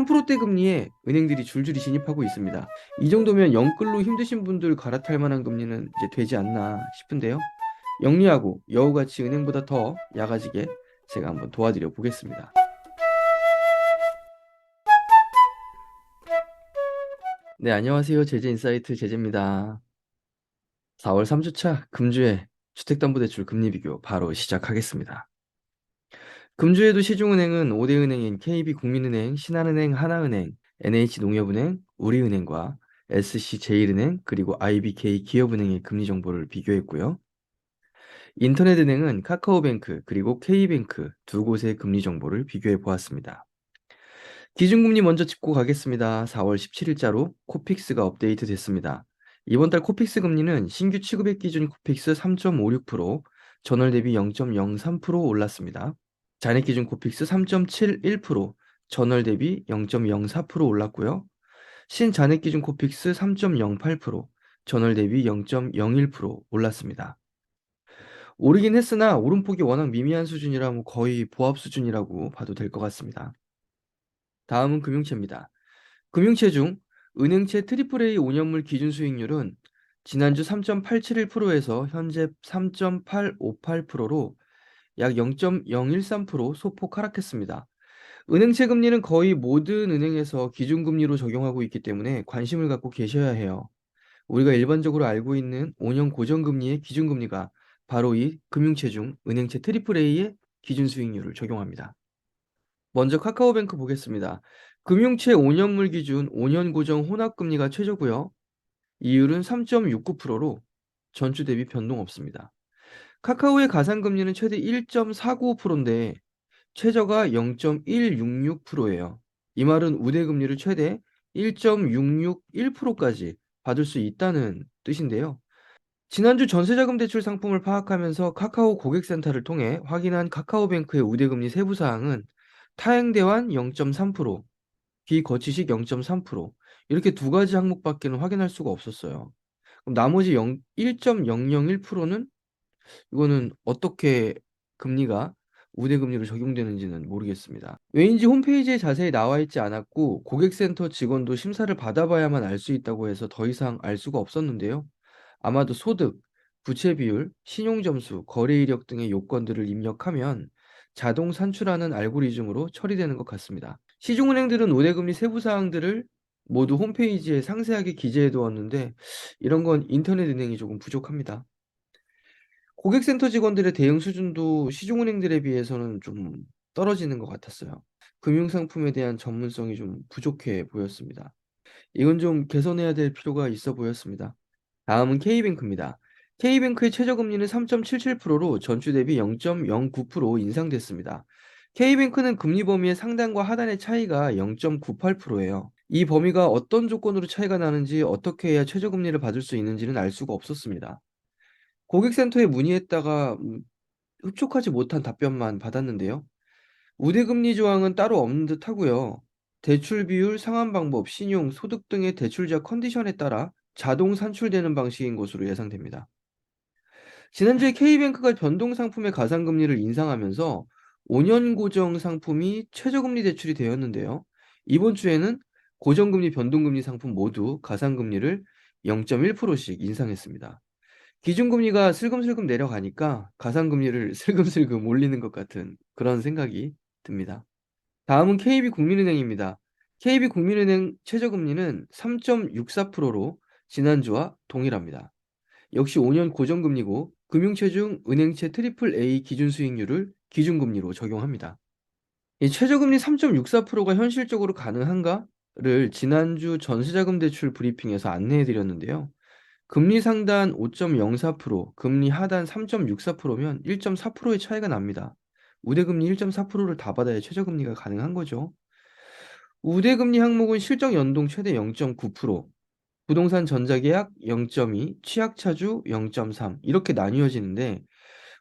3%대 금리에 은행들이 줄줄이 진입하고 있습니다. 이 정도면 영끌로 힘드신 분들 갈아탈 만한 금리는 이제 되지 않나 싶은데요. 영리하고 여우같이 은행보다 더 약아지게 제가 한번 도와드려 보겠습니다. 네, 안녕하세요. 제재인사이트 제재입니다. 4월 3주차 금주의 주택담보대출 금리 비교 바로 시작하겠습니다. 금주에도 시중은행은 5대 은행인 KB국민은행, 신한은행, 하나은행, NH농협은행, 우리은행과 SC제일은행 그리고 IBK 기업은행의 금리 정보를 비교했고요. 인터넷은행은 카카오뱅크 그리고 K뱅크 두 곳의 금리 정보를 비교해 보았습니다. 기준금리 먼저 짚고 가겠습니다. 4월 17일자로 코픽스가 업데이트 됐습니다. 이번 달 코픽스 금리는 신규 취급액 기준 코픽스 3.56%, 전월 대비 0.03% 올랐습니다. 잔액 기준 코픽스 3.71%, 전월 대비 0.04% 올랐고요. 신잔액 기준 코픽스 3.08%, 전월 대비 0.01% 올랐습니다. 오르긴 했으나 오름폭이 워낙 미미한 수준이라 거의 보합 수준이라고 봐도 될 것 같습니다. 다음은 금융채입니다. 금융채 중 은행채 AAA 5년물 기준 수익률은 지난주 3.871%에서 현재 3.858%로 약 0.013% 소폭 하락했습니다. 은행채 금리는 거의 모든 은행에서 기준금리로 적용하고 있기 때문에 관심을 갖고 계셔야 해요. 우리가 일반적으로 알고 있는 5년 고정금리의 기준금리가 바로 이 금융채 중 은행채 AAA의 기준 수익률을 적용합니다. 먼저 카카오뱅크 보겠습니다. 금융채 5년물 기준 5년 고정 혼합금리가 최저고요. 이율은 3.69%로 전주 대비 변동 없습니다. 카카오의 가상금리는 최대 1.495%인데 최저가 0.166%예요. 이 말은 우대금리를 최대 1.661%까지 받을 수 있다는 뜻인데요. 지난주 전세자금 대출 상품을 파악하면서 카카오 고객센터를 통해 확인한 카카오뱅크의 우대금리 세부 사항은 타행대환 0.3%, 비거치식 0.3% 이렇게 두 가지 항목밖에는 확인할 수가 없었어요. 그럼 나머지 1.001%는 이거는 어떻게 금리가 우대금리로 적용되는지는 모르겠습니다. 왜인지 홈페이지에 자세히 나와 있지 않았고 고객센터 직원도 심사를 받아봐야만 알 수 있다고 해서 더 이상 알 수가 없었는데요. 아마도 소득, 부채 비율, 신용 점수, 거래 이력 등의 요건들을 입력하면 자동 산출하는 알고리즘으로 처리되는 것 같습니다. 시중은행들은 우대금리 세부 사항들을 모두 홈페이지에 상세하게 기재해 두었는데 이런 건 인터넷 은행이 조금 부족합니다. 고객센터 직원들의 대응 수준도 시중은행들에 비해서는 좀 떨어지는 것 같았어요. 금융상품에 대한 전문성이 좀 부족해 보였습니다. 이건 좀 개선해야 될 필요가 있어 보였습니다. 다음은 K뱅크입니다. K뱅크의 최저금리는 3.77%로 전주 대비 0.09% 인상됐습니다. K뱅크는 금리 범위의 상단과 하단의 차이가 0.98%예요. 이 범위가 어떤 조건으로 차이가 나는지 어떻게 해야 최저금리를 받을 수 있는지는 알 수가 없었습니다. 고객센터에 문의했다가 흡족하지 못한 답변만 받았는데요. 우대금리 조항은 따로 없는 듯 하고요. 대출 비율, 상환 방법, 신용, 소득 등의 대출자 컨디션에 따라 자동 산출되는 방식인 것으로 예상됩니다. 지난주에 K뱅크가 변동 상품의 가상금리를 인상하면서 5년 고정 상품이 최저금리 대출이 되었는데요. 이번 주에는 고정금리, 변동금리 상품 모두 가상금리를 0.1%씩 인상했습니다. 기준금리가 슬금슬금 내려가니까 가상금리를 슬금슬금 올리는 것 같은 그런 생각이 듭니다. 다음은 KB국민은행입니다. KB국민은행 최저금리는 3.64%로 지난주와 동일합니다. 역시 5년 고정금리고 금융채 중 은행채 AAA 기준 수익률을 기준금리로 적용합니다. 이 최저금리 3.64%가 현실적으로 가능한가를 지난주 전세자금 대출 브리핑에서 안내해 드렸는데요. 금리 상단 5.04%, 금리 하단 3.64%면 1.4%의 차이가 납니다. 우대금리 1.4%를 다 받아야 최저금리가 가능한 거죠. 우대금리 항목은 실적 연동 최대 0.9%, 부동산 전자계약 0.2, 취약차주 0.3 이렇게 나뉘어지는데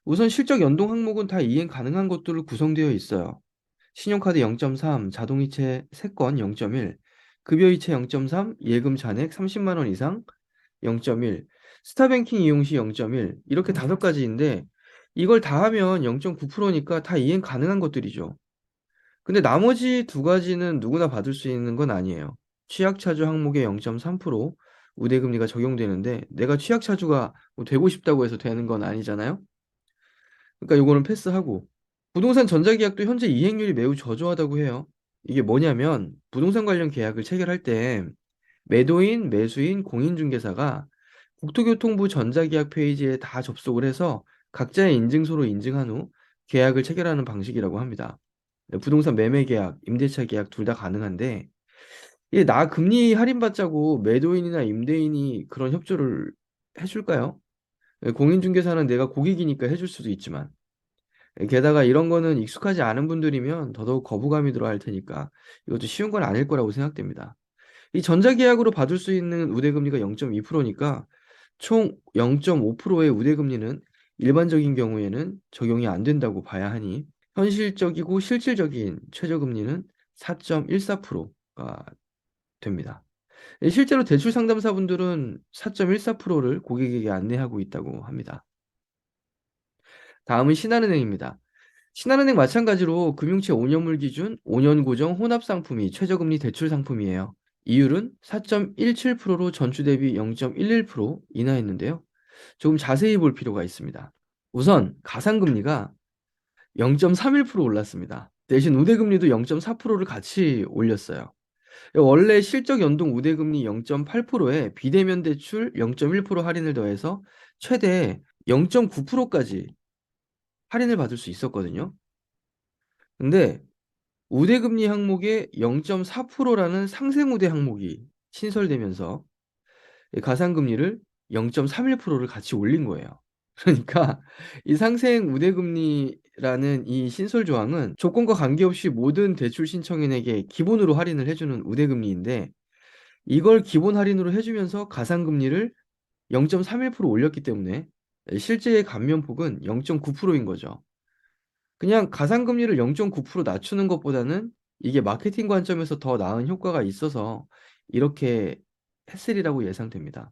우선 실적 연동 항목은 다 이행 가능한 것들로 구성되어 있어요. 신용카드 0.3, 자동이체 3건 0.1, 급여이체 0.3, 예금 잔액 30만 원 이상 0.1, 스타뱅킹 이용 시 0.1 이렇게 5가지인데 이걸 다 하면 0.9%니까 다 이행 가능한 것들이죠. 근데 나머지 두 가지는 누구나 받을 수 있는 건 아니에요. 취약차주 항목의 0.3% 우대금리가 적용되는데 내가 취약차주가 뭐 되고 싶다고 해서 되는 건 아니잖아요. 그러니까 요거는 패스하고 부동산 전자계약도 현재 이행률이 매우 저조하다고 해요. 이게 뭐냐면 부동산 관련 계약을 체결할 때 매도인, 매수인, 공인중개사가 국토교통부 전자계약 페이지에 다 접속을 해서 각자의 인증서로 인증한 후 계약을 체결하는 방식이라고 합니다. 부동산 매매 계약, 임대차 계약 둘 다 가능한데 이게 나 금리 할인받자고 매도인이나 임대인이 그런 협조를 해줄까요? 공인중개사는 내가 고객이니까 해줄 수도 있지만 게다가 이런 거는 익숙하지 않은 분들이면 더더욱 거부감이 들어 할 테니까 이것도 쉬운 건 아닐 거라고 생각됩니다. 이 전자계약으로 받을 수 있는 우대금리가 0.2%니까 총 0.5%의 우대금리는 일반적인 경우에는 적용이 안 된다고 봐야 하니 현실적이고 실질적인 최저금리는 4.14%가 됩니다. 실제로 대출 상담사분들은 4.14%를 고객에게 안내하고 있다고 합니다. 다음은 신한은행입니다. 신한은행 마찬가지로 금융채 5년물 기준 5년 고정 혼합 상품이 최저금리 대출 상품이에요. 이율은 4.17%로 전주 대비 0.11% 인하했는데요. 조금 자세히 볼 필요가 있습니다. 우선 가상금리가 0.31% 올랐습니다. 대신 우대금리도 0.4%를 같이 올렸어요. 원래 실적 연동 우대금리 0.8%에 비대면 대출 0.1% 할인을 더해서 최대 0.9%까지 할인을 받을 수 있었거든요. 근데 우대금리 항목에 0.4%라는 상생우대 항목이 신설되면서 가상금리를 0.31%를 같이 올린 거예요. 그러니까 이 상생 우대금리라는 이 신설 조항은 조건과 관계없이 모든 대출 신청인에게 기본으로 할인을 해주는 우대금리인데 이걸 기본 할인으로 해주면서 가상금리를 0.31% 올렸기 때문에 실제의 감면폭은 0.9%인 거죠. 그냥 가상금리를 0.9% 낮추는 것보다는 이게 마케팅 관점에서 더 나은 효과가 있어서 이렇게 했으리라고 예상됩니다.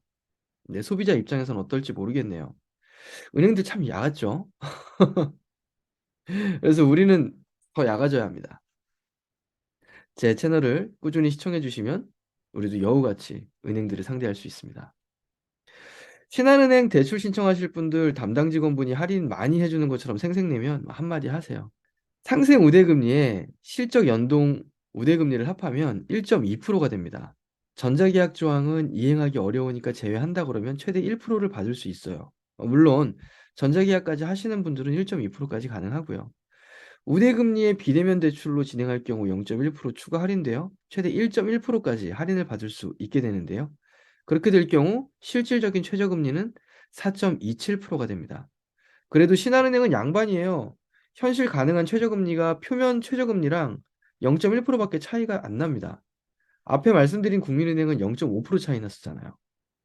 네, 소비자 입장에서는 어떨지 모르겠네요. 은행들 참 야하죠. 그래서 우리는 더 야가져야 합니다. 제 채널을 꾸준히 시청해 주시면 우리도 여우같이 은행들을 상대할 수 있습니다. 신한은행 대출 신청하실 분들 담당 직원분이 할인 많이 해주는 것처럼 생색내면 한마디 하세요. 상생 우대금리에 실적 연동 우대금리를 합하면 1.2%가 됩니다. 전자계약 조항은 이행하기 어려우니까 제외한다 그러면 최대 1%를 받을 수 있어요. 물론 전자계약까지 하시는 분들은 1.2%까지 가능하고요. 우대금리의 비대면 대출로 진행할 경우 0.1% 추가 할인되어 최대 1.1%까지 할인을 받을 수 있게 되는데요. 그렇게 될 경우 실질적인 최저금리는 4.27%가 됩니다. 그래도 신한은행은 양반이에요. 현실 가능한 최저금리가 표면 최저금리랑 0.1%밖에 차이가 안 납니다. 앞에 말씀드린 국민은행은 0.5% 차이 났었잖아요.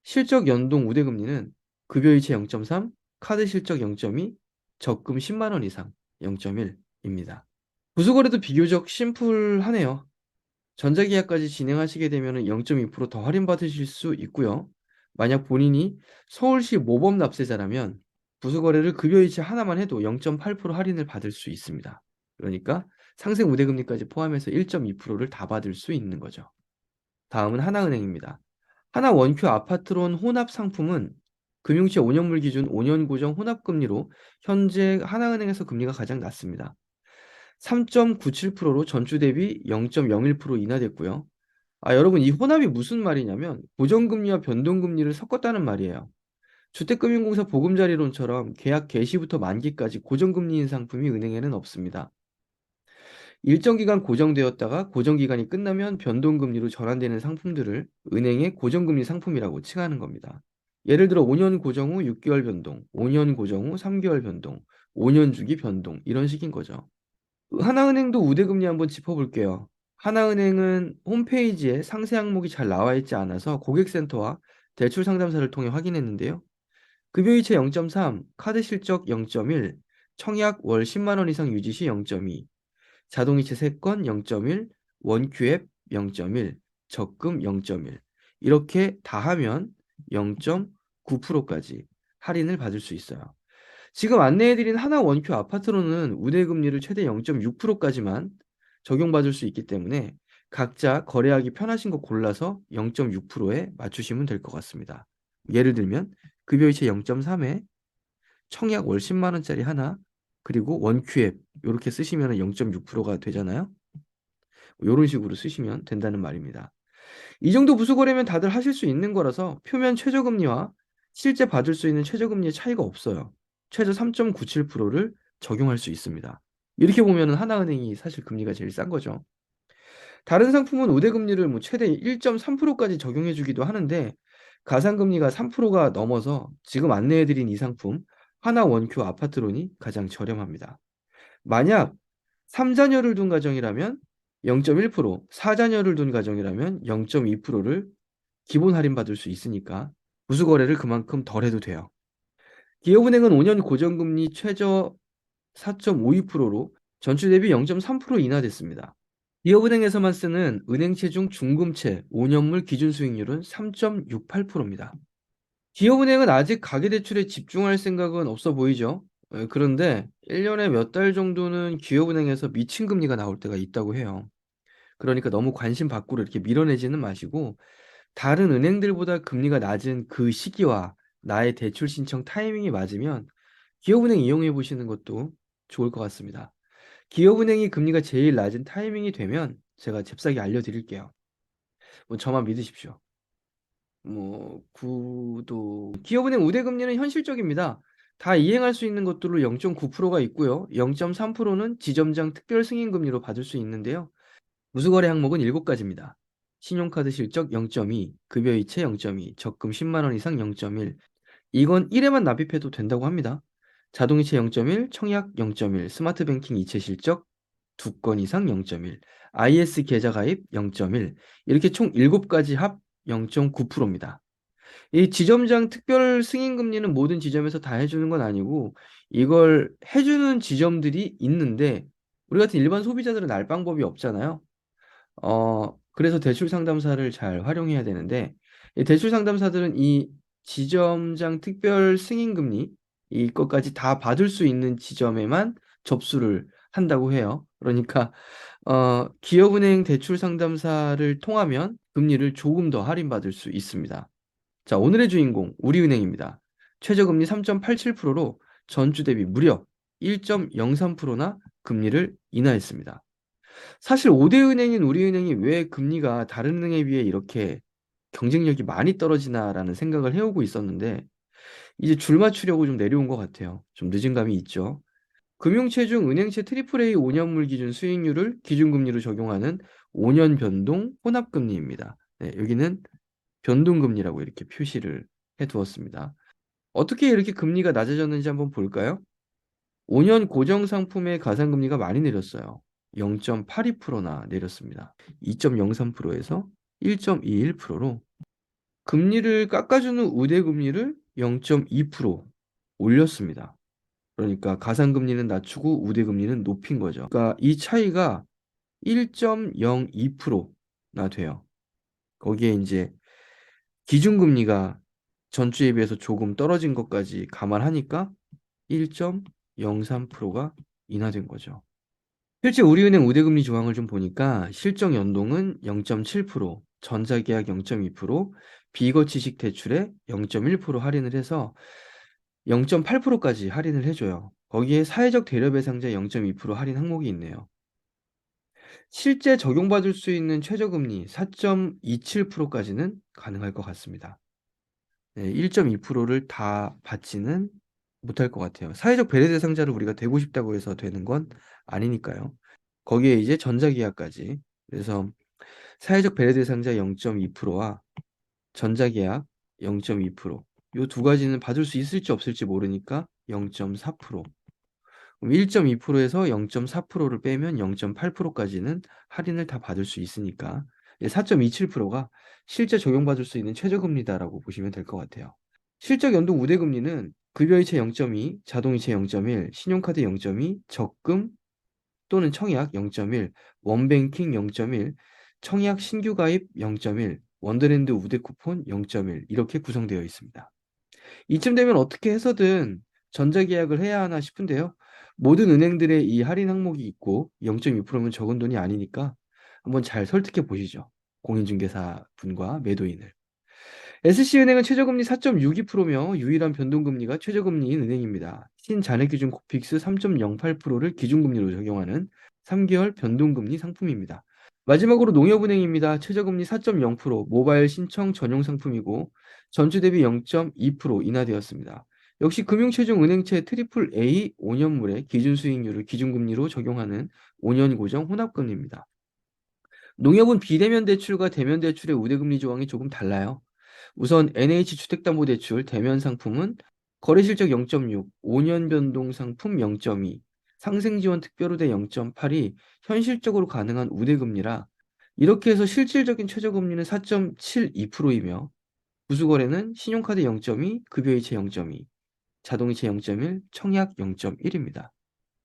실적 연동 우대금리는 급여이체 0.3, 카드 실적 0.2, 적금 10만 원 이상 0.1입니다. 부수거래도 비교적 심플하네요. 전자계약까지 진행하시게 되면 0.2%더 할인받으실 수 있고요. 만약 본인이 서울시 모범 납세자라면 부수거래를 급여이체 하나만 해도 0.8% 할인을 받을 수 있습니다. 그러니까 상생 우대금리까지 포함해서 1.2%를 다 받을 수 있는 거죠. 다음은 하나은행입니다. 하나 원큐 아파트론 혼합 상품은 금융채 5년물 기준 5년 고정 혼합금리로 현재 하나은행에서 금리가 가장 낮습니다. 3.97%로 전주 대비 0.01% 인하됐고요. 여러분 이 혼합이 무슨 말이냐면 고정금리와 변동금리를 섞었다는 말이에요. 주택금융공사 보금자리론처럼 계약 개시부터 만기까지 고정금리인 상품이 은행에는 없습니다. 일정 기간 고정되었다가 고정기간이 끝나면 변동금리로 전환되는 상품들을 은행의 고정금리 상품이라고 칭하는 겁니다. 예를 들어 5년 고정 후 6개월 변동, 5년 고정 후 3개월 변동, 5년 주기 변동 이런 식인 거죠. 하나은행도 우대금리 한번 짚어볼게요. 하나은행은 홈페이지에 상세 항목이 잘 나와 있지 않아서 고객센터와 대출 상담사를 통해 확인했는데요. 급여이체 0.3, 카드 실적 0.1, 청약 월 10만 원 이상 유지 시 0.2, 자동이체 3건 0.1, 원큐앱 0.1, 적금 0.1 이렇게 다 하면 0.9%까지 할인을 받을 수 있어요. 지금 안내해드린 하나 원큐 아파트로는 우대금리를 최대 0.6%까지만 적용받을 수 있기 때문에 각자 거래하기 편하신 거 골라서 0.6%에 맞추시면 될 것 같습니다. 예를 들면 급여이체 0.3에 청약 월 10만 원짜리 하나, 그리고 원Q앱 이렇게 쓰시면 0.6%가 되잖아요. 이런 식으로 쓰시면 된다는 말입니다. 이 정도 부수거래면 다들 하실 수 있는 거라서 표면 최저금리와 실제 받을 수 있는 최저금리의 차이가 없어요. 최저 3.97%를 적용할 수 있습니다. 이렇게 보면 하나은행이 사실 금리가 제일 싼 거죠. 다른 상품은 우대금리를 뭐 최대 1.3%까지 적용해 주기도 하는데 가상금리가 3%가 넘어서 지금 안내해드린 이 상품 하나 원큐 아파트론이 가장 저렴합니다. 만약 3자녀를 둔 가정이라면 0.1%, 4자녀를 둔 가정이라면 0.2%를 기본 할인받을 수 있으니까 부수거래를 그만큼 덜 해도 돼요. 기업은행은 5년 고정금리 최저 4.52%로 전주 대비 0.3% 인하됐습니다. 기업은행에서만 쓰는 은행채 중 중금채 5년물 기준 수익률은 3.68%입니다. 기업은행은 아직 가계대출에 집중할 생각은 없어 보이죠. 그런데 1년에 몇 달 정도는 기업은행에서 미친 금리가 나올 때가 있다고 해요. 그러니까 너무 관심 밖으로 이렇게 밀어내지는 마시고 다른 은행들보다 금리가 낮은 그 시기와 나의 대출 신청 타이밍이 맞으면 기업은행 이용해 보시는 것도 좋을 것 같습니다. 기업은행이 금리가 제일 낮은 타이밍이 되면 제가 잽싸게 알려드릴게요. 뭐 저만 믿으십시오. 뭐 구독 기업은행 우대금리는 현실적입니다. 다 이행할 수 있는 것들로 0.9%가 있고요. 0.3%는 지점장 특별 승인 금리로 받을 수 있는데요. 무수거래 항목은 7가지입니다. 신용카드 실적 0.2, 급여이체 0.2, 적금 10만 원 이상 0.1. 이건 1회만 납입해도 된다고 합니다. 자동이체 0.1, 청약 0.1, 스마트뱅킹 이체 실적 2건 이상 0.1, IS 계좌 가입 0.1, 이렇게 총 7가지 합 0.9%입니다. 이 지점장 특별 승인 금리는 모든 지점에서 다 해주는 건 아니고 이걸 해주는 지점들이 있는데 우리 같은 일반 소비자들은 알 방법이 없잖아요. 그래서 대출 상담사를 잘 활용해야 되는데 이 대출 상담사들은 이 지점장 특별 승인 금리 이것까지 다 받을 수 있는 지점에만 접수를 한다고 해요. 그러니까 기업은행 대출 상담사를 통하면 금리를 조금 더 할인받을 수 있습니다. 자, 오늘의 주인공 우리은행입니다. 최저금리 3.87%로 전주 대비 무려 1.03%나 금리를 인하했습니다. 사실 5대 은행인 우리은행이 왜 금리가 다른 은행에 비해 이렇게 경쟁력이 많이 떨어지나라는 생각을 해오고 있었는데 이제 줄 맞추려고 좀 내려온 것 같아요. 좀 늦은 감이 있죠. 금융채 중 은행채 트리플 A 5년물 기준 수익률을 기준금리로 적용하는 5년 변동 혼합금리입니다. 네, 여기는 변동금리라고 이렇게 표시를 해두었습니다. 어떻게 이렇게 금리가 낮아졌는지 한번 볼까요? 5년 고정 상품의 가상금리가 많이 내렸어요. 0.82%나 내렸습니다. 2.03%에서 1.21%로 금리를 깎아주는 우대금리를 0.2% 올렸습니다. 그러니까 가상금리는 낮추고 우대금리는 높인 거죠. 그러니까 이 차이가 1.02%나 돼요. 거기에 이제 기준금리가 전주에 비해서 조금 떨어진 것까지 감안하니까 1.03%가 인하된 거죠. 실제 우리은행 우대금리 조항을 좀 보니까 실적 연동은 0.7%, 전자계약 0.2%, 비거치식 대출에 0.1% 할인을 해서 0.8%까지 할인을 해줘요. 거기에 사회적 대려배상자 0.2% 할인 항목이 있네요. 실제 적용받을 수 있는 최저금리 4.27%까지는 가능할 것 같습니다. 네, 1.2%를 다 받지는 못할 것 같아요. 사회적 배려 대상자를 우리가 되고 싶다고 해서 되는 건 아니니까요. 거기에 이제 전자계약까지. 그래서 사회적 배려 대상자 0.2%와 전자계약 0.2%. 이 두 가지는 받을 수 있을지 없을지 모르니까 0.4%. 그럼 1.2%에서 0.4%를 빼면 0.8%까지는 할인을 다 받을 수 있으니까 4.27%가 실제 적용받을 수 있는 최저금리다라고 보시면 될 것 같아요. 실적 연동 우대금리는 급여이체 0.2, 자동이체 0.1, 신용카드 0.2, 적금 또는 청약 0.1, 원뱅킹 0.1, 청약 신규 가입 0.1, 원더랜드 우대 쿠폰 0.1 이렇게 구성되어 있습니다. 이쯤 되면 어떻게 해서든 전자계약을 해야 하나 싶은데요. 모든 은행들의 이 할인 항목이 있고 0.2%면 적은 돈이 아니니까 한번 잘 설득해 보시죠. 공인중개사 분과 매도인을. SC은행은 최저금리 4.62%며 유일한 변동금리가 최저금리인 은행입니다. 신잔액기준 코픽스 3.08%를 기준금리로 적용하는 3개월 변동금리 상품입니다. 마지막으로 농협은행입니다. 최저금리 4.0%, 모바일 신청 전용 상품이고 전주 대비 0.2% 인하되었습니다. 역시 금융체중은행채 트리플 A 5년물의 기준 수익률을 기준금리로 적용하는 5년 고정 혼합금리입니다. 농협은 비대면 대출과 대면 대출의 우대금리 조항이 조금 달라요. 우선 NH주택담보대출 대면 상품은 거래실적 0.6, 5년 변동 상품 0.2, 상생지원 특별우대 0.8이 현실적으로 가능한 우대금리라 이렇게 해서 실질적인 최저금리는 4.72%이며 부수거래는 신용카드 0.2, 급여이체 0.2, 자동이체 0.1, 청약 0.1입니다.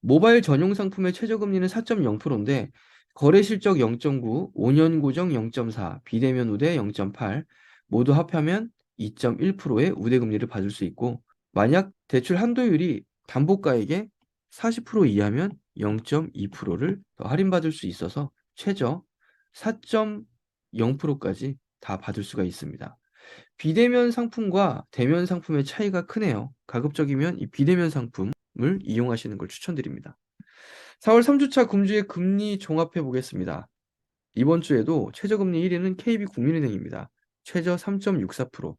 모바일 전용 상품의 최저금리는 4.0%인데 거래 실적 0.9, 5년 고정 0.4, 비대면 우대 0.8 모두 합하면 2.1%의 우대금리를 받을 수 있고 만약 대출 한도율이 담보가액의 40% 이하면 0.2%를 더 할인받을 수 있어서 최저 4.0%까지 다 받을 수가 있습니다. 비대면 상품과 대면 상품의 차이가 크네요. 가급적이면 이 비대면 상품을 이용하시는 걸 추천드립니다. 4월 3주차 금주의 금리 종합해 보겠습니다. 이번 주에도 최저금리 1위는 KB국민은행입니다. 최저 3.64%.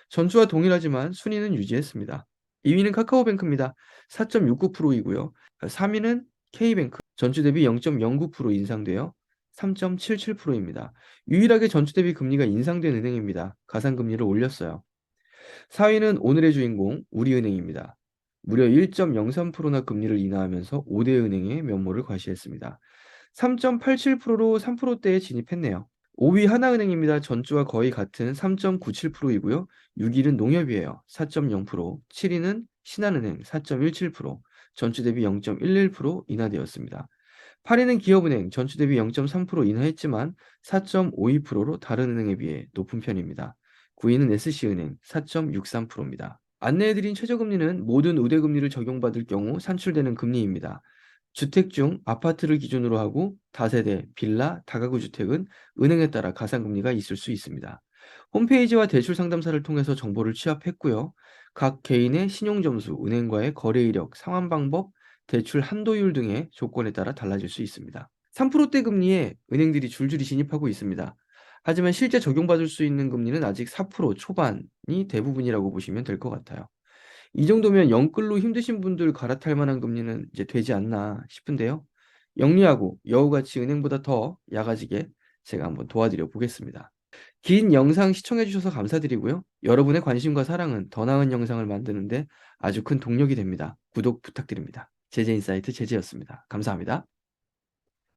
전주와 동일하지만 순위는 유지했습니다. 2위는 카카오뱅크입니다. 4.69%이고요. 3위는 K뱅크. 전주 대비 0.09% 인상되어 3.77%입니다. 유일하게 전주 대비 금리가 인상된 은행입니다. 가산금리를 올렸어요. 4위는 오늘의 주인공 우리은행입니다. 무려 1.03%나 금리를 인하하면서 5대 은행의 면모를 과시했습니다. 3.87%로 3%대에 진입했네요. 5위 하나은행입니다. 전주와 거의 같은 3.97%이고요. 6위는 농협이에요. 4.0%, 7위는 신한은행 4.17%, 전주 대비 0.11% 인하되었습니다. 8위는 기업은행, 전주 대비 0.3% 인하했지만 4.52%로 다른 은행에 비해 높은 편입니다. 9위는 SC은행 4.63%입니다. 안내해드린 최저금리는 모든 우대금리를 적용받을 경우 산출되는 금리입니다. 주택 중 아파트를 기준으로 하고 다세대, 빌라, 다가구 주택은 은행에 따라 가산금리가 있을 수 있습니다. 홈페이지와 대출 상담사를 통해서 정보를 취합했고요. 각 개인의 신용점수, 은행과의 거래 이력, 상환 방법, 대출 한도율 등의 조건에 따라 달라질 수 있습니다. 3%대 금리에 은행들이 줄줄이 진입하고 있습니다. 하지만 실제 적용받을 수 있는 금리는 아직 4% 초반이 대부분이라고 보시면 될 것 같아요. 이 정도면 영끌로 힘드신 분들 갈아탈 만한 금리는 이제 되지 않나 싶은데요. 영리하고 여우같이 은행보다 더 야가지게 제가 한번 도와드려 보겠습니다. 긴 영상 시청해 주셔서 감사드리고요. 여러분의 관심과 사랑은 더 나은 영상을 만드는데 아주 큰 동력이 됩니다. 구독 부탁드립니다. 제재인사이트 제재였습니다. 감사합니다.